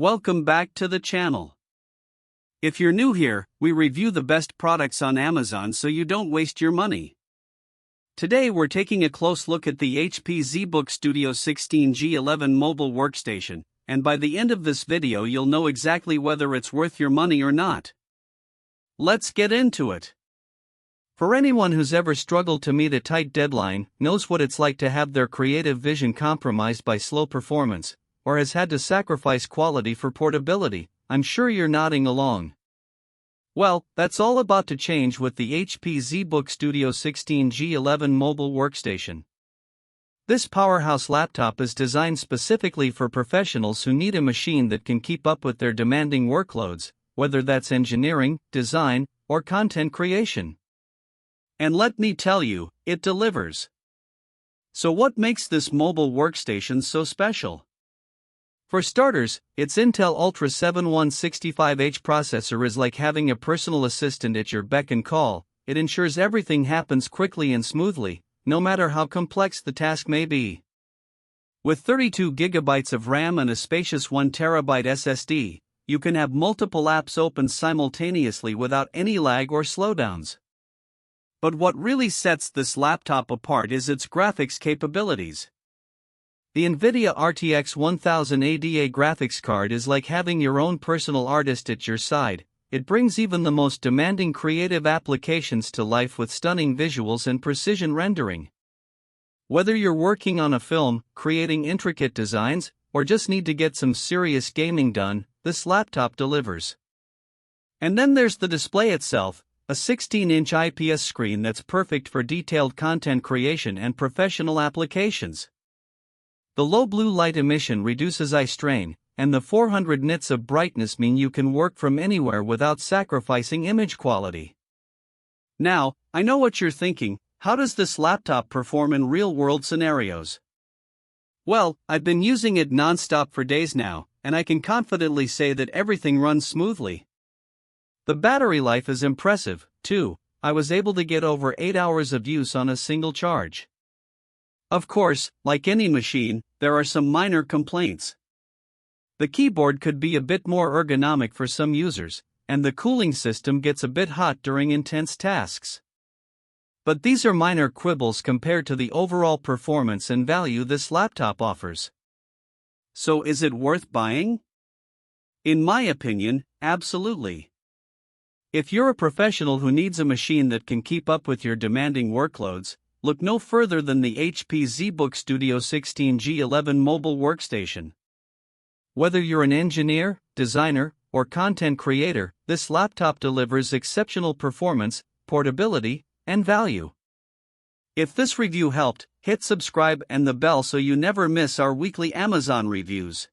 Welcome back to the channel. If you're new here, we review the best products on Amazon so you don't waste your money. Today we're taking a close look at the HP ZBook Studio 16 G11 mobile workstation, and by the end of this video you'll know exactly whether it's worth your money or not. Let's get into it. For anyone who's ever struggled to meet a tight deadline, knows what it's like to have their creative vision compromised by slow performance, or has had to sacrifice quality for portability, I'm sure you're nodding along. Well, that's all about to change with the HP ZBook Studio 16 G11 mobile workstation. This powerhouse laptop is designed specifically for professionals who need a machine that can keep up with their demanding workloads, whether that's engineering, design, or content creation. And let me tell you, it delivers. So what makes this mobile workstation so special? For starters, its Intel Ultra 7165H processor is like having a personal assistant at your beck and call. It ensures everything happens quickly and smoothly, no matter how complex the task may be. With 32 GB of RAM and a spacious 1 TB SSD, you can have multiple apps open simultaneously without any lag or slowdowns. But what really sets this laptop apart is its graphics capabilities. The NVIDIA RTX 1000 ADA graphics card is like having your own personal artist at your side. It brings even the most demanding creative applications to life with stunning visuals and precision rendering. Whether you're working on a film, creating intricate designs, or just need to get some serious gaming done, this laptop delivers. And then there's the display itself, a 16-inch IPS screen that's perfect for detailed content creation and professional applications. The low blue light emission reduces eye strain, and the 400 nits of brightness mean you can work from anywhere without sacrificing image quality. Now, I know what you're thinking, how does this laptop perform in real-world scenarios? Well, I've been using it non-stop for days now, and I can confidently say that everything runs smoothly. The battery life is impressive, too. I was able to get over 8 hours of use on a single charge. Of course, like any machine, there are some minor complaints. The keyboard could be a bit more ergonomic for some users, and the cooling system gets a bit hot during intense tasks. But these are minor quibbles compared to the overall performance and value this laptop offers. So is it worth buying? In my opinion, absolutely. If you're a professional who needs a machine that can keep up with your demanding workloads, look no further than the HP ZBook Studio 16 G11 mobile workstation. Whether you're an engineer, designer, or content creator, this laptop delivers exceptional performance, portability, and value. If this review helped, hit subscribe and the bell so you never miss our weekly Amazon reviews.